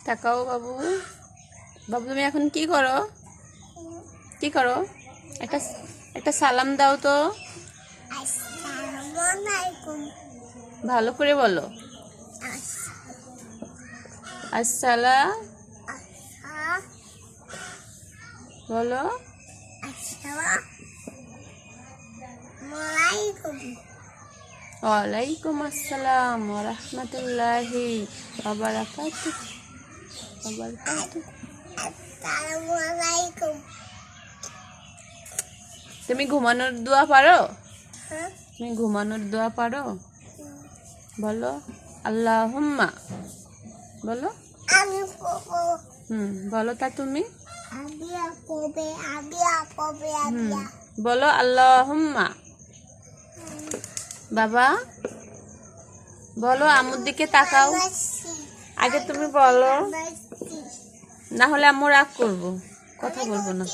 তাকাও বাবু। বাবু তুমি এখন কি করো? কি করো? একটা একটা সালাম দাও তো। আসসালামু আলাইকুম। ভালো করে বলো। আসসালাম বলো। আসসালামু আলাইকুম। ওয়ালাইকুম আসসালাম ওয়া রাহমাতুল্লাহি ওয়া বারাকাতুহু। আসসালামু আলাইকুম। তুমি ঘুমানোর দোয়া পারো? হ্যাঁ? তুমি ঘুমানোর দোয়া পারো? বলো আল্লাহুম্মা। বলো। আমি পড়বো। বলো তা তুমি। আবিয়া পড়বে, আবিয়া পড়বে, আবিয়া। বলো আল্লাহুম্মা। বাবা বলো, আম্মুর দিকে তাকাও। আগে তুমি বলো, না হলে আম্মু রাগ করবো, কথা বলবো না।